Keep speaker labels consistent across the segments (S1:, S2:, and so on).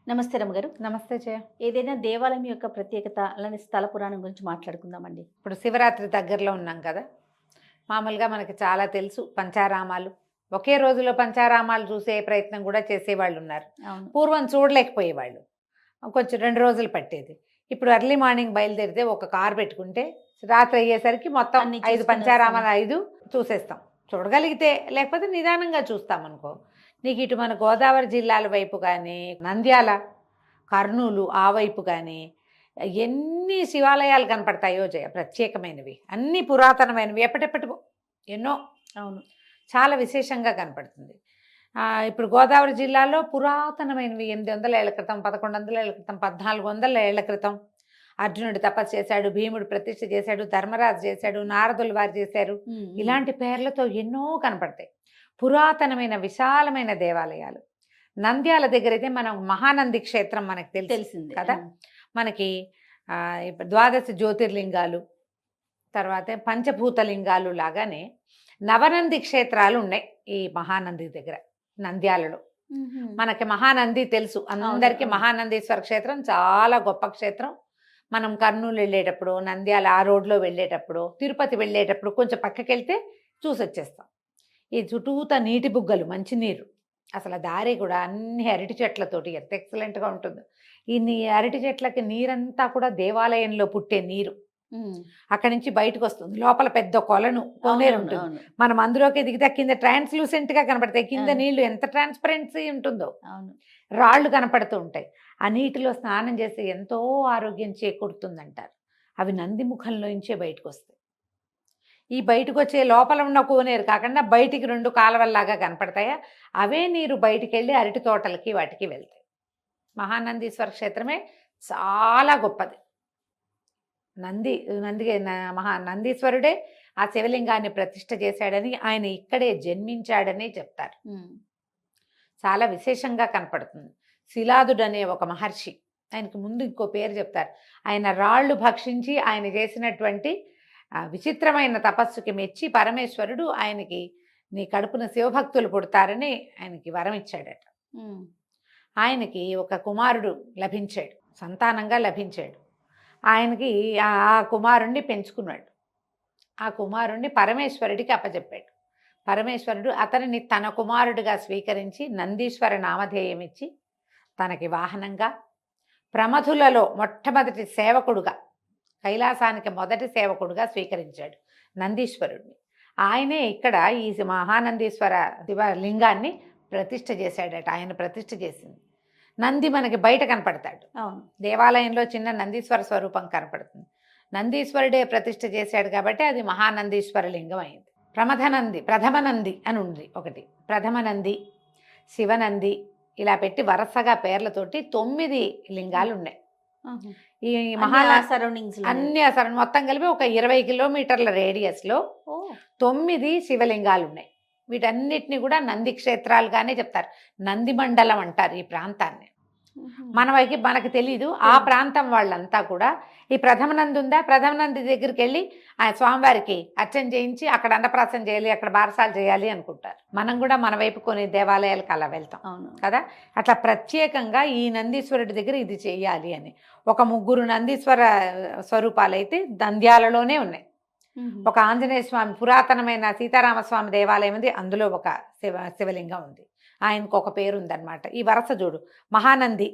S1: నమస్తే రమ్మగారు.
S2: నమస్తే జయ.
S1: ఏదైనా దేవాలయం యొక్క ప్రత్యేకత అలానే స్థల పురాణం గురించి మాట్లాడుకుందామండి.
S2: ఇప్పుడు శివరాత్రి దగ్గరలో ఉన్నాం కదా. మామూలుగా మనకి చాలా తెలుసు పంచారామాలు. ఒకే రోజులో పంచారామాలు చూసే ప్రయత్నం కూడా చేసేవాళ్ళు ఉన్నారు.
S1: అవును.
S2: పూర్వం చూడలేకపోయేవాళ్ళు, కొంచెం 2 రోజులు పట్టేది. ఇప్పుడు ఎర్లీ మార్నింగ్ బయలుదేరితే ఒక కారు పెట్టుకుంటే రాత్రి అయ్యేసరికి మొత్తం
S1: అన్ని
S2: 5
S1: చూసుకొని
S2: పంచారామాలు 5 చూసేస్తాం. చూడగలిగితే, లేకపోతే నిదానంగా చూస్తామనుకో. నీకు ఇటు మన గోదావరి జిల్లాల వైపు కానీ, నంద్యాల, కర్నూలు ఆ వైపు కానీ ఎన్ని శివాలయాలు కనపడతాయో జయ, ప్రత్యేకమైనవి, అన్ని పురాతనమైనవి, ఎప్పటికప్పుడు ఎన్నో.
S1: అవును.
S2: చాలా విశేషంగా కనపడుతుంది. ఇప్పుడు గోదావరి జిల్లాలో పురాతనమైనవి 800 ఏళ్ల క్రితం, 1100 ఏళ్ల క్రితం, 1400 ఏళ్ల క్రితం అర్జునుడు తపస్సు చేశాడు, భీముడు ప్రతిష్ఠ చేశాడు, ధర్మరాజు చేశాడు, నారదులు వారు చేశారు. ఇలాంటి పేర్లతో ఎన్నో కనపడతాయి. పురాతనమైన విశాలమైన దేవాలయాలు. నంద్యాల దగ్గర అయితే మనం మహానంది క్షేత్రం మనకు
S1: తెలిసింది
S2: కదా. మనకి ఇప్పుడు 12 జ్యోతిర్లింగాలు, తర్వాత పంచభూతలింగాలు లాగానే నవనంది క్షేత్రాలు ఉన్నాయి ఈ మహానంది దగ్గర నంద్యాలలో. మనకి మహానంది తెలుసు అందరికీ. మహానందీశ్వర క్షేత్రం చాలా గొప్ప క్షేత్రం. మనం కర్నూలు వెళ్ళేటప్పుడు, నంద్యాల ఆ రోడ్లో వెళ్ళేటప్పుడు, తిరుపతి వెళ్ళేటప్పుడు కొంచెం పక్కకి వెళ్తే చూసి వచ్చేస్తాం. ఈ చుట్టూత నీటి బుగ్గలు, మంచినీరు, అసలు దారి కూడా అన్ని అరటి చెట్లతోటి ఎంత ఎక్సలెంట్గా ఉంటుందో. ఈ అరటి చెట్లకి నీరంతా కూడా దేవాలయంలో పుట్టే నీరు. అక్కడి నుంచి బయటకు వస్తుంది. లోపల పెద్ద కోనేరు ఉంటుంది. మనం అందులోకి దిగితే కింద ట్రాన్స్లూసెంట్గా కనపడతాయి. కింద నీళ్లు ఎంత ట్రాన్స్పరెన్సీ ఉంటుందో. రాళ్ళు కనపడుతూ ఉంటాయి. ఆ నీటిలో స్నానం చేస్తే ఎంతో ఆరోగ్యం చేకూరుతుందంటారు. అవి నంది ముఖంలోంచే బయటకు వస్తాయి. ఈ బయటకు వచ్చే లోపల ఉన్న కోనేరు కాకుండా బయటికి 2 కాలువల్లాగా కనపడతాయా, అవే నీరు బయటికి వెళ్ళి అరటి తోటలకి వాటికి వెళ్తాయి. మహానందీశ్వర క్షేత్రమే చాలా గొప్పది. నందీశ్వరుడే ఆ శివలింగాన్ని ప్రతిష్ఠ చేశాడని, ఆయన ఇక్కడే జన్మించాడని చెప్తారు. చాలా విశేషంగా కనపడుతుంది. శిలాదుడు అనే ఒక మహర్షి, ఆయనకు ముందు ఇంకో పేరు చెప్తారు. ఆయన రాళ్ళు భక్షించి ఆయన చేసినటువంటి విచిత్రమైన తపస్సుకి మెచ్చి పరమేశ్వరుడు ఆయనకి నీ కడుపున శివభక్తులు పుడతారని ఆయనకి వరం ఇచ్చాడట. ఆయనకి ఒక కుమారుడు లభించాడు, సంతానంగా లభించాడు. ఆయనకి ఆ కుమారుణ్ణి పెంచుకున్నాడు. ఆ కుమారుణ్ణి పరమేశ్వరుడికి అప్పచెప్పాడు. పరమేశ్వరుడు అతనిని తన కుమారుడిగా స్వీకరించి నందీశ్వర నామధేయం ఇచ్చి తనకి వాహనంగా, ప్రమథులలో మొట్టమొదటి సేవకుడుగా, కైలాసానికి మొదటి సేవకుడుగా స్వీకరించాడు నందీశ్వరుడిని. ఆయనే ఇక్కడ ఈ మహానందీశ్వర శివలింగాన్ని ప్రతిష్ఠ చేశాడట. ఆయన ప్రతిష్ఠ చేసింది. నంది మనకి బయట కనపడతాడు. దేవాలయంలో చిన్న నందీశ్వర స్వరూపం కనపడుతుంది. నందీశ్వరుడే ప్రతిష్ఠ చేశాడు కాబట్టి అది మహానందీశ్వర లింగం అయింది. ప్రథమ నంది అని ఉంది ఒకటి. ప్రథమ నంది, శివనంది, ఇలా పెట్టి వరుసగా పేర్లతోటి 9 లింగాలు ఉన్నాయి. ఈ అన్ని మొత్తం కలిపి ఒక 20 కిలోమీటర్ల రేడియస్లో 9 శివలింగాలు ఉన్నాయి. వీటన్నిటిని కూడా నంది క్షేత్రాలుగానే చెప్తారు. నంది మండలం అంటారు ఈ ప్రాంతాన్ని. మనకు తెలీదు. ఆ ప్రాంతం వాళ్ళంతా కూడా ఈ ప్రథమ నంది ఉందా, ప్రథమ నంది దగ్గరికి వెళ్ళి ఆ స్వామివారికి అర్చన చేయించి అక్కడ అన్నప్రాసన చేయాలి, అక్కడ బారసాలు చేయాలి అనుకుంటారు. మనం కూడా మన వైపు కొన్ని దేవాలయాలకు అలా వెళ్తాం కదా. అట్లా ప్రత్యేకంగా ఈ నందీశ్వరుడి దగ్గర ఇది చేయాలి అని ఒక 3 నందీశ్వర స్వరూపాలు అయితే నంద్యాలలోనే ఉన్నాయి. ఒక ఆంజనేయ స్వామి, పురాతనమైన సీతారామస్వామి దేవాలయం ఉంది, అందులో ఒక శివలింగం ఉంది. ఆయనకు ఒక పేరు ఉందన్నమాట. ఈ వరస చూడు, మహానంది,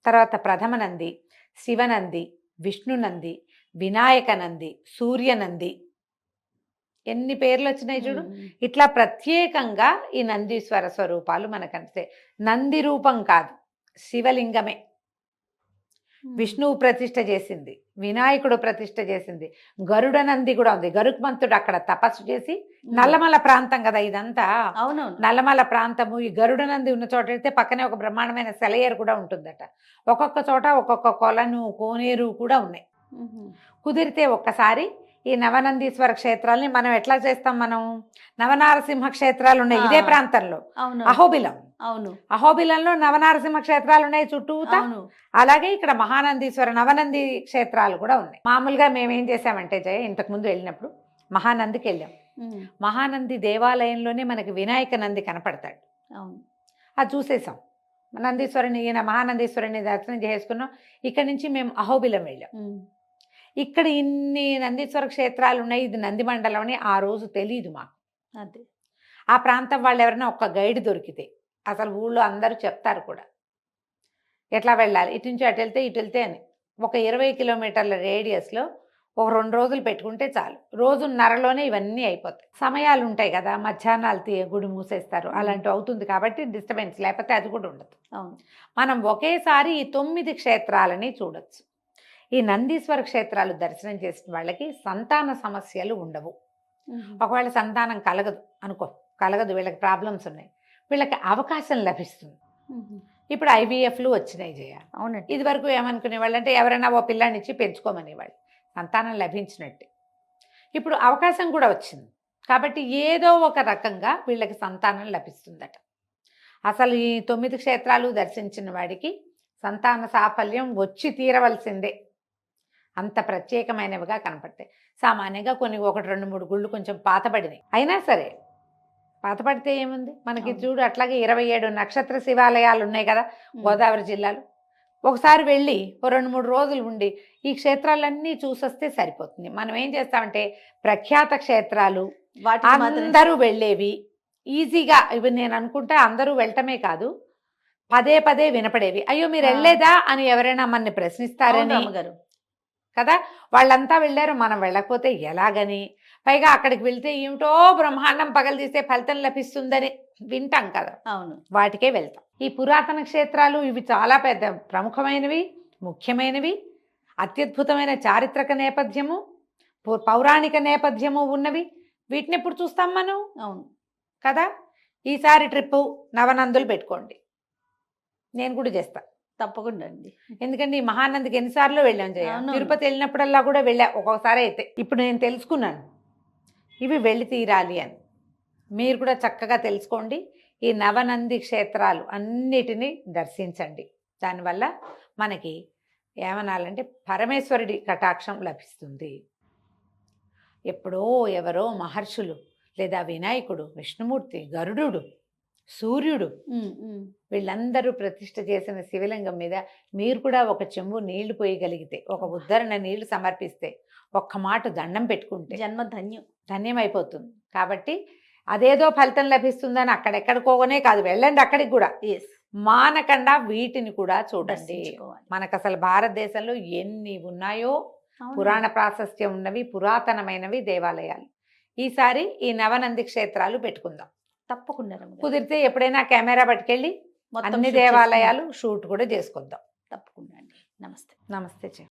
S2: తర్వాత ప్రథమ నంది, శివనంది, విష్ణునంది, వినాయక నంది, సూర్యనంది, ఎన్ని పేర్లు వచ్చినాయి చూడు. ఇట్లా ప్రత్యేకంగా ఈ నందీశ్వర స్వరూపాలు మనకనిపిస్తే నంది రూపం కాదు, శివలింగమే. విష్ణువు ప్రతిష్ఠ చేసింది, వినాయకుడు ప్రతిష్ఠ చేసింది, గరుడ నంది కూడా ఉంది. గరుత్మంతుడు అక్కడ తపస్సు చేసి, నల్లమల ప్రాంతం కదా ఇదంతా. నల్లమల ప్రాంతము. ఈ గరుడ నంది ఉన్న చోట అయితే పక్కనే ఒక బ్రహ్మాండమైన సెలయేరు కూడా ఉంటుందట. ఒక్కొక్క చోట ఒక్కొక్క కొలను, కోనేరు కూడా ఉన్నాయి. కుదిరితే ఒక్కసారి ఈ నవనందీశ్వర క్షేత్రాలని మనం ఎట్లా చేస్తాం, మనం నవనారసింహ క్షేత్రాలు ఉన్నాయి ఇదే ప్రాంతంలో. అహోబిలంలో నవనారసింహ క్షేత్రాలు ఉన్నాయి చుట్టూతా. అలాగే ఇక్కడ మహానందీశ్వర నవనంది క్షేత్రాలు కూడా ఉన్నాయి. మామూలుగా మేము ఏం చేసామంటే జయ, ఇంతకు ముందు వెళ్ళినప్పుడు మహానందికి వెళ్ళాం. మహానంది దేవాలయంలోనే మనకి వినాయక నంది కనపడతాడు. అది చూసేసాం. నందీశ్వరుని ఈయన మహానందీశ్వరుని దర్శనం చేసుకున్నాం. ఇక్కడి నుంచి మేము అహోబిలం వెళ్ళాం. ఇక్కడ ఇన్ని నందీశ్వర క్షేత్రాలు ఉన్నాయి, ఇది నంది మండలం అని ఆ రోజు తెలియదు మాకు.
S1: అదే
S2: ఆ ప్రాంతం వాళ్ళు ఎవరైనా ఒక్క గైడ్ దొరికితే అసలు ఊళ్ళో అందరూ చెప్తారు కూడా ఎట్లా వెళ్ళాలి, ఇటు నుంచి అటు వెళ్తే అని. ఒక 20 కిలోమీటర్ల రేడియస్లో ఒక 2 రోజులు పెట్టుకుంటే చాలు. రోజున్నరలోనే ఇవన్నీ అయిపోతాయి. సమయాలు ఉంటాయి కదా, మధ్యాహ్నాలు గుడి మూసేస్తారు, అలాంటివి అవుతుంది కాబట్టి డిస్టర్బెన్స్, లేకపోతే అది కూడా ఉండదు.
S1: అవును.
S2: మనం ఒకేసారి ఈ 9 క్షేత్రాలని చూడొచ్చు. ఈ నందీశ్వర క్షేత్రాలు దర్శనం చేసిన వాళ్ళకి సంతాన సమస్యలు ఉండవు. ఒకవేళ సంతానం కలగదు, వీళ్ళకి ప్రాబ్లమ్స్ ఉన్నాయి, వీళ్ళకి అవకాశం లభిస్తుంది. ఇప్పుడు IVFలు వచ్చినాయి జయ.
S1: అవునండి.
S2: ఇది వరకు ఏమనుకునేవాళ్ళు అంటే ఎవరైనా ఓ పిల్లాన్ని ఇచ్చి పెంచుకోమనేవాళ్ళు, సంతానం లభించినట్టే. ఇప్పుడు అవకాశం కూడా వచ్చింది కాబట్టి ఏదో ఒక రకంగా వీళ్ళకి సంతానం లభిస్తుందట. అసలు ఈ 9 క్షేత్రాలు దర్శించిన వాడికి సంతాన సాఫల్యం వచ్చి తీరవలసిందే. అంత ప్రత్యేకమైనవిగా కనపడతాయి. సామాన్యంగా కొన్ని 1, 2, 3 గుళ్ళు కొంచెం పాతబడినాయి, అయినా సరే పాతపడితే ఏముంది మనకి. చూడు అట్లాగే 27 నక్షత్ర శివాలయాలు ఉన్నాయి కదా గోదావరి జిల్లాలో. ఒకసారి వెళ్ళి 2, 3 రోజులు ఉండి ఈ క్షేత్రాలన్నీ చూసొస్తే సరిపోతుంది. మనం ఏం చేస్తామంటే ప్రఖ్యాత క్షేత్రాలు అందరూ వెళ్ళేవి ఈజీగా, ఇవి నేను అనుకుంటే అందరూ వెళ్ళటమే కాదు, పదే పదే వినపడేవి. అయ్యో మీరు వెళ్ళలేదా అని ఎవరైనా మనని ప్రశ్నిస్తారని కదా. వాళ్ళంతా వెళ్ళారు, మనం వెళ్ళకపోతే ఎలాగని. పైగా అక్కడికి వెళ్తే ఏమిటో బ్రహ్మాండం పగలు తీసే ఫలితం లభిస్తుందని వింటాం కదా.
S1: అవును,
S2: వాటికే వెళ్తాం. ఈ పురాతన క్షేత్రాలు ఇవి చాలా పెద్ద ప్రముఖమైనవి, ముఖ్యమైనవి, అత్యద్భుతమైన చారిత్రక నేపథ్యము, పౌరాణిక నేపథ్యము ఉన్నవి. వీటిని ఎప్పుడు చూస్తాం మనం?
S1: అవును
S2: కదా. ఈసారి ట్రిప్పు నవనందులు పెట్టుకోండి, నేను కూడా చేస్తా
S1: తప్పకుండా అండి.
S2: ఎందుకంటే ఈ మహానందికి ఎన్నిసార్లు వెళ్ళాం జయ. తిరుపతి వెళ్ళినప్పుడల్లా కూడా వెళ్ళా ఒక్కొక్కసారి అయితే. ఇప్పుడు నేను తెలుసుకున్నాను ఇవి వెళ్ళి తీరాలి అని. మీరు కూడా చక్కగా తెలుసుకోండి. ఈ నవనంది క్షేత్రాలు అన్నిటినీ దర్శించండి. దానివల్ల మనకి ఏమనాలంటే పరమేశ్వరుడి కటాక్షం లభిస్తుంది. ఎప్పుడో ఎవరో మహర్షులు లేదా వినాయకుడు, విష్ణుమూర్తి, గరుడు, సూర్యుడు వీళ్ళందరూ ప్రతిష్ఠ చేసిన శివలింగం మీద మీరు కూడా ఒక చెంబు నీళ్లు పోయగలిగితే, ఒక ఉద్ధరణ నీళ్లు సమర్పిస్తే, ఒక్క మాట దండం పెట్టుకుంటే
S1: జన్మ
S2: ధన్యమైపోతుంది. కాబట్టి అదేదో ఫలితం లభిస్తుందని అక్కడెక్కడికోనే కాదు, వెళ్ళండి అక్కడికి కూడా. మానకుండా వీటిని కూడా చూడండి. మనకు అసలు భారతదేశంలో ఎన్ని ఉన్నాయో పురాణ ప్రాశస్త్యం ఉన్నవి, పురాతనమైనవి దేవాలయాలు. ఈసారి ఈ నవనంది క్షేత్రాలు పెట్టుకుందాం
S1: తప్పకుండా.
S2: కుదిరితే ఎప్పుడైనా కెమెరా పట్టుకెళ్ళి అన్ని దేవాలయాలు షూట్ కూడా చేసుకుందాం.
S1: తప్పకుండా అండి. నమస్తే.
S2: నమస్తే.